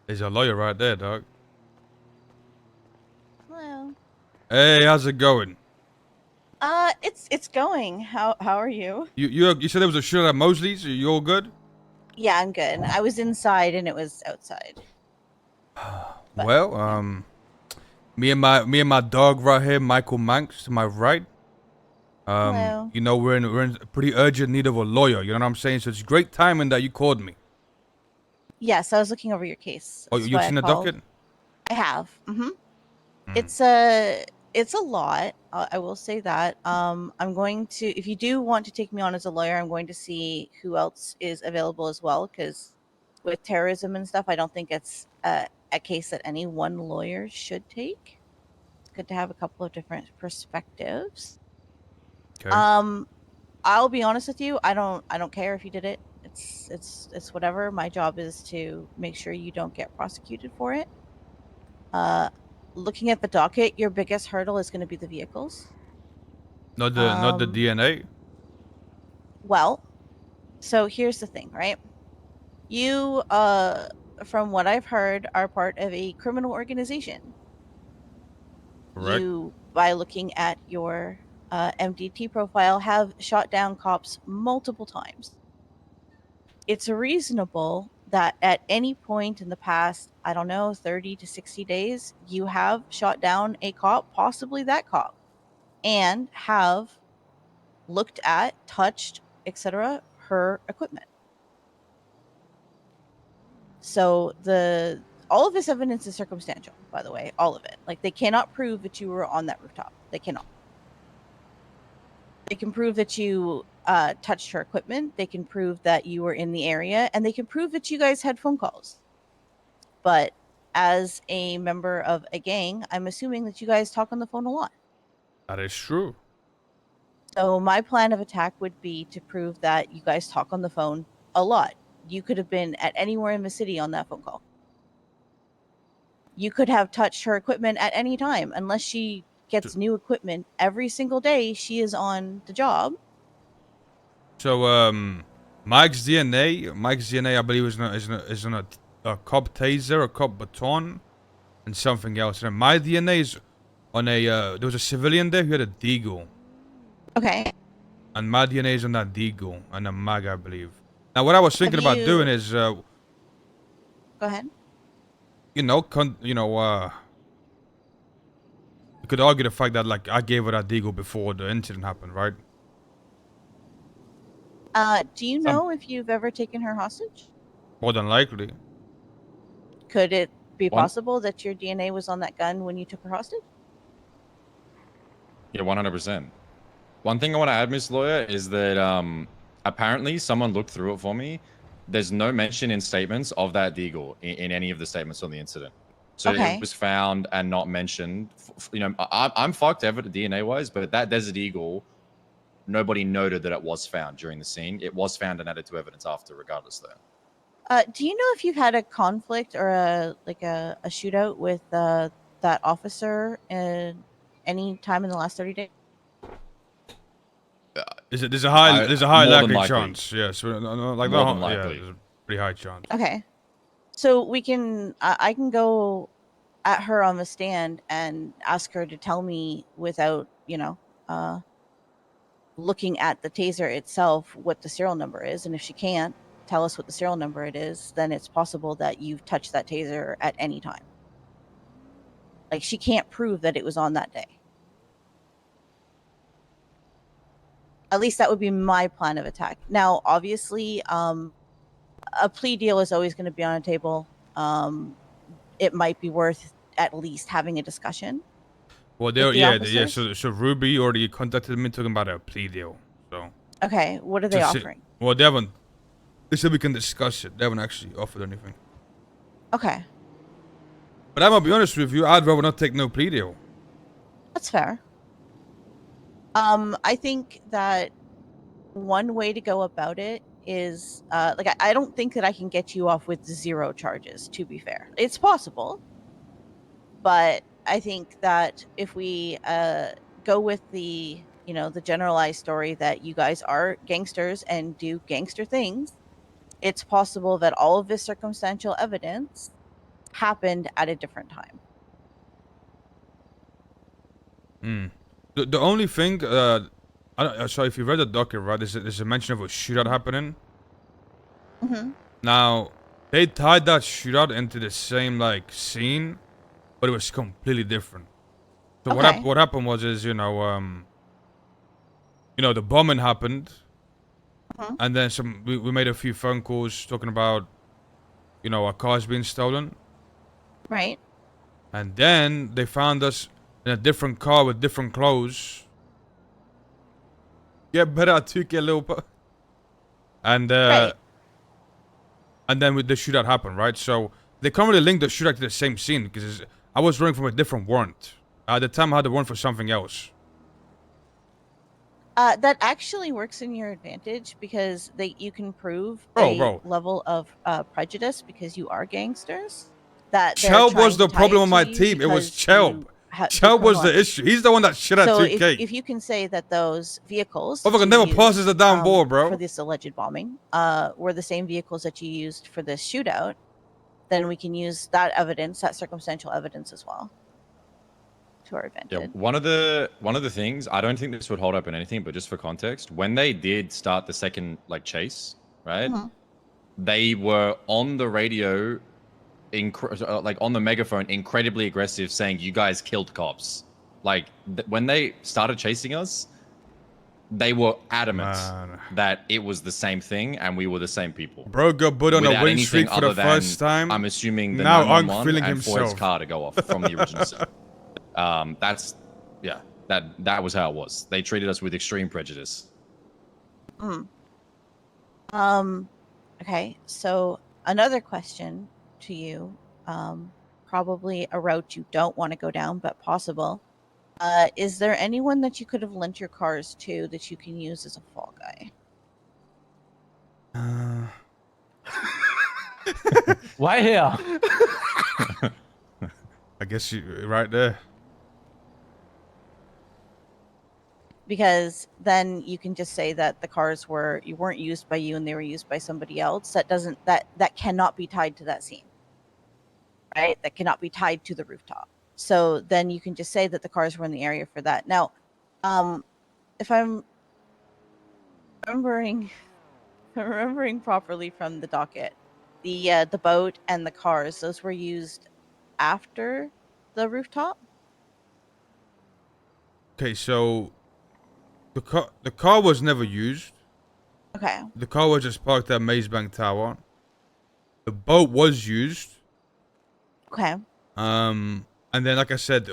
There's a lawyer right there, dog. Hello. Hey, how's it going? It's going. How are you? You said there was a shootout at Mosley's. Are you all good? Yeah, I'm good. I was inside and it was outside. But Well, yeah. me and my dog right here, Michael Manx, to my right. Hello. We're in pretty urgent need of a lawyer. You know what I'm saying? So it's great timing that you called me. Yes, I was looking over your case. Oh, That's you've why I seen the called. docket? I have. Mm. It's a lot. I will say that. I'm going to if you do want to take me on as a lawyer, I'm going to see who else is available as well cuz with terrorism and stuff, I don't think it's a case that any one lawyer should take. It's good to have a couple of different perspectives. Okay. Um I'll be honest with you. I don't care if you did it. It's whatever. My job is to make sure you don't get prosecuted for it. Uh Looking at the docket, your biggest hurdle is going to be the vehicles. Not the Um DNA. well, so here's the thing, right? You from what I've heard are part of a criminal organization. Correct. You by looking at your MDT profile have shot down cops multiple times. It's reasonable that at any point in the past, I don't know, 30 to 60 days, you have shot down a cop, possibly that cop, and have looked at, touched, etc., her equipment. So the all of this evidence is circumstantial, by the way, all of it. Like they cannot prove that you were on that rooftop. They cannot. They can prove that you touched her equipment. They can prove that you were in the area, and they can prove that you guys had phone calls. But as a member of a gang, I'm assuming that you guys talk on the phone a lot. That is true. So my plan of attack would be to prove that you guys talk on the phone a lot. You could have been at anywhere in the city on that phone call. You could have touched her equipment at any time unless she So, gets new equipment every single day she is on the job. so, Mike's DNA, I believe is on a cop taser, a cop baton, and something else. And my DNA is on a there was a civilian there who had a deagle. Okay. And my DNA is on that deagle and a mag, I believe. Now, what I was Have thinking about doing you is, go ahead. you could argue the fact that like I gave her that deagle before the incident happened, right? Do you Some know if you've ever taken her hostage? More than likely. Could it be one, possible that your DNA was on that gun when you took her hostage? yeah, 100%. One thing I want to add, Miss Lawyer, is that apparently someone looked through it for me. There's no mention in statements of that deagle in any of the statements on the incident. So it Okay. was found and not mentioned. I'm fucked DNA wise, but that Desert Eagle, nobody noted that it was found during the scene. It was found and added to evidence after, regardless, though. Do you know if you've had a conflict or a shootout with that officer in any time in the last 30 days? Uh, There's a high I there's a high more than likely likely, chance. Yeah, so like more than yeah, likely. there's a pretty high chance. Okay. So I can go at her on the stand and ask her to tell me without, looking at the taser itself what the serial number is. And if she can't tell us what the serial number it is, then it's possible that you've touched that taser at any time. Like she can't prove that it was on that day. At least that would be my plan of attack. Now, obviously, a plea deal is always going to be on a table. It might be worth at least having a discussion Well, with the yeah. officers. So Ruby already contacted me talking about a plea deal. So Okay, what are they just offering? well, they haven't. They said we can discuss it. They haven't actually offered anything. Okay, But I'm gonna be honest with you. I'd rather not take no plea deal. that's fair. I think that one way to go about it is I don't think that I can get you off with zero charges, to be fair. It's possible, but I think that if we go with the generalized story that you guys are gangsters and do gangster things, it's possible that all of this circumstantial evidence happened at a different time. The only thing, I don't, so if you read the docket, right, there's a mention of a shootout happening. Mm-hmm. Now, they tied that shootout into the same, like, scene, but it was completely different. So Okay. what happened was, you know, the bombing happened, Mhm. and then we made a few phone calls talking about, our cars being stolen. Right. And then they found us in a different car with different clothes. Get better, took a little bit. And Right. and then with the shootout happened, right? So they can't really link the shootout to the same scene because I was running from a different warrant. At the time, I had a warrant for something else. That actually works in your advantage because you can prove a Bro. level of prejudice because you are gangsters. That they're Chelb was trying the to tie problem it on to my you team. It was because Chelb. you do Chelb was criminal the activity. issue. He's the one that shit at So 2K. if you can say that those vehicles Motherfucker that never you passes used, the damn ball, bro. for this alleged bombing were the same vehicles that you used for this shootout, then we can use that evidence, that circumstantial evidence as well, to our Yeah, advantage. one of the things, I don't think this would hold up in anything, but just for context, when they did start the second like chase, right? Mhm. They were on the radio, like on the megaphone, incredibly aggressive, saying you guys killed cops. Like when they started chasing us, they were adamant Man. that it was the same thing and we were the same people. Bro got put on a Without win anything streak for the other than, first time. I'm assuming the Now 911 feeling and Floyd's himself. car to go off from the original scene. That was how it was. They treated us with extreme prejudice. Mm. Okay, so another question to you, probably a route you don't want to go down, but possible. Is there anyone that you could have lent your cars to that you can use as a fall guy? Why here? I guess you're right there. Because then you can just say that the cars weren't used by you and they were used by somebody else. That cannot be tied to that scene, right? That cannot be tied to the rooftop. So then you can just say that the cars were in the area for that. Now, if I'm remembering properly from the docket, the boat and the cars, those were used after the rooftop. Okay, so the car was never used. Okay. The car was just parked at Maze Bank Tower. The boat was used. Okay. And then like I said,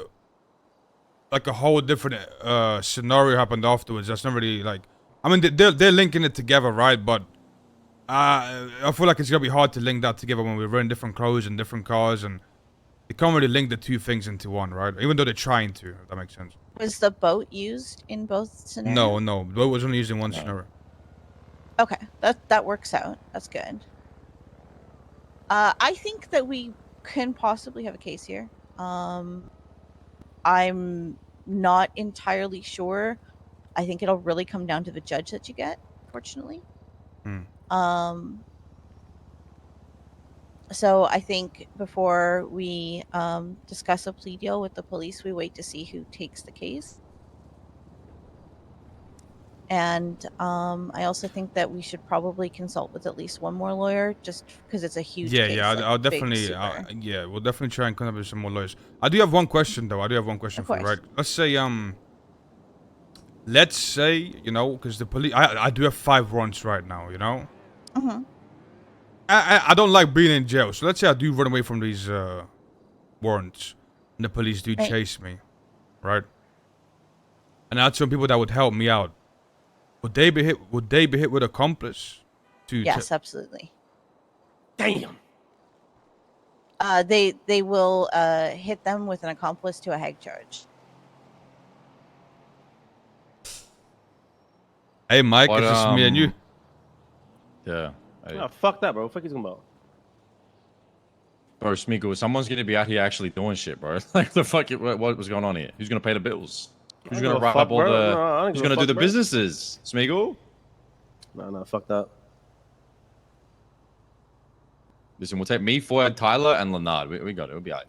like a whole different scenario happened afterwards. That's not really like, I mean they're linking it together, right? But I feel like it's gonna be hard to link that together when we're in different clothes and different cars, and you can't really link the two things into one, right? Even though they're trying to, if that makes sense. Was the boat used in both scenarios? No, the boat was only used in one Okay. scenario. Okay, that works out. That's good. I think that we can possibly have a case here. I'm not entirely sure. I think it'll really come down to the judge that you get, fortunately. So I think before we discuss a plea deal with the police, we wait to see who takes the case. And I also think that we should probably consult with at least one more lawyer, just because it's a huge case. Yeah, like I'll big, definitely, super. yeah, we'll definitely try and come up with some more lawyers. I do have one question though. I do have one question Of for you, course. right? Let's say, because the police, I do have 5 warrants right now, Mm-hmm. I don't like being in jail, so let's say I do run away from these warrants, and the police do Right. chase me, right? And I had some people that would help me out. Would they be hit? Would they be hit with accomplice? Yes, absolutely. Damn. They will hit them with an accomplice to a hag charge. Hey, Mike, But, it's just me and you. Yeah. Oh, fuck that, bro. Fuck you talking about? Bro, Smeagol, someone's gonna be out here actually doing shit, bro. Like the fuck, what was going on here? Who's gonna pay the bills? Who's gonna wrap up all the? No, I don't who's give a gonna do fuck, the bro. businesses? Smeagol? No, fuck that. Listen, we'll take me, 4HEAD, Tyler, and Leonard. We got it. We'll be alright.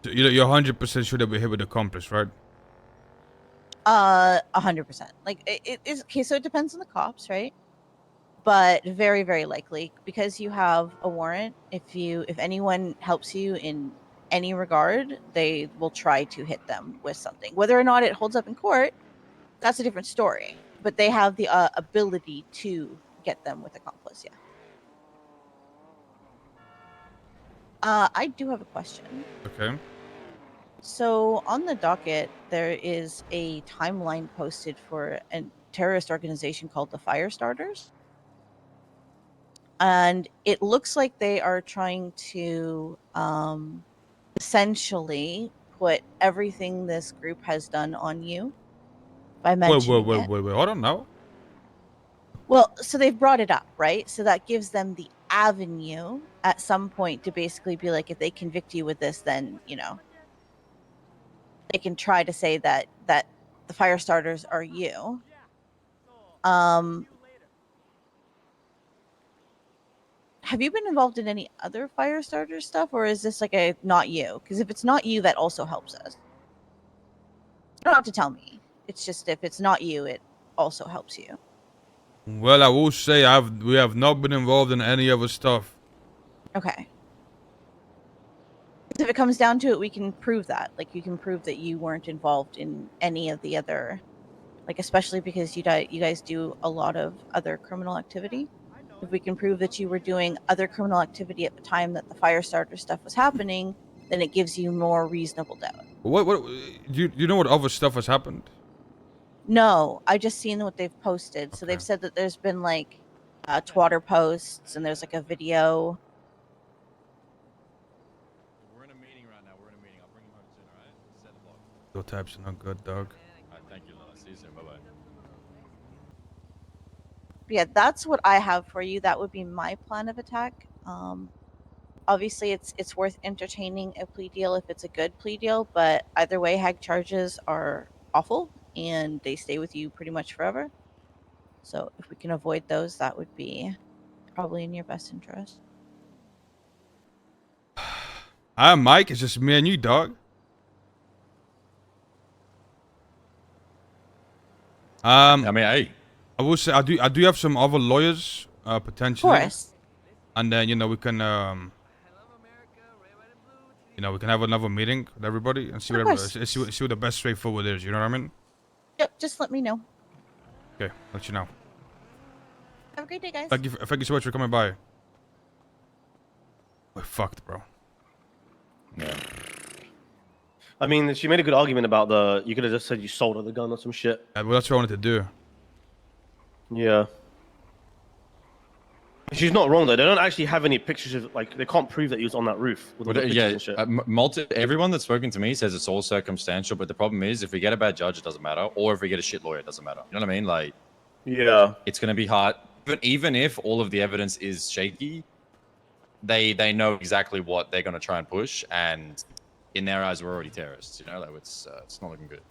You're 100% sure that we're here with Accomplice, right? 100%. Like it is okay. So it depends on the cops, right? But very, very likely because you have a warrant. If anyone helps you in any regard, they will try to hit them with something. Whether or not it holds up in court, that's a different story. But they have the ability to get them with Accomplice. Yeah. I do have a question. Okay. So on the docket, there is a timeline posted for a terrorist organization called the Firestarters. And it looks like they are trying to essentially put everything this group has done on you by mentioning it. Wait. Hold on now. Well, so they've brought it up, right? So that gives them the avenue at some point to basically be like, if they convict you with this, then, you know, they can try to say that the fire starters are you. Have you been involved in any other fire starter stuff, or is this like a not you? Because if it's not you, that also helps us. You don't have to tell me. It's just if it's not you, it also helps you. Well, I will say we have not been involved in any other stuff. Okay. If it comes down to it, we can prove that. Like, you can prove that you weren't involved in any of the other, like, especially because you guys do a lot of other criminal activity. If we can prove that you were doing other criminal activity at the time that the fire starter stuff was happening, then it gives you more reasonable doubt. What you know what other stuff has happened? No, I just seen what they've posted. So Okay. they've said that there's been like twatter posts, and there's like a video. We're in a meeting right now. We're in a meeting. I'll bring him home soon, alright? Set the block. Your types are not good, dog. Alright, thank you, Leonard. See you soon. Bye-bye. Yeah, that's what I have for you. That would be my plan of attack. Obviously, it's worth entertaining a plea deal if it's a good plea deal, but either way, hag charges are awful and they stay with you pretty much forever. So if we can avoid those, that would be probably in your best interest. I'm Mike. It's just me and you, dog. I mean, hey. I will say I do have some other lawyers, Of potentially. course. And then we can we can have another meeting with everybody and see Of whatever course. see what the best way forward is. You know what I mean? Yep, just let me know. Okay, let you know. Have a great day, guys. Thank you so much for coming by. We're fucked, bro. Yeah. I mean, she made a good argument about you could have just said you sold her the gun or some shit. Well, that's what I wanted to do. Yeah. She's not wrong though. They don't actually have any pictures of they can't prove that he was on that roof with all the pictures and shit. Everyone that's spoken to me says it's all circumstantial, but the problem is if we get a bad judge, it doesn't matter, or if we get a shit lawyer, it doesn't matter. You know what I mean? Like, yeah, it's gonna be hard. But even if all of the evidence is shaky, they know exactly what they're gonna try and push, and in their eyes, we're already terrorists. You know, like it's not looking good.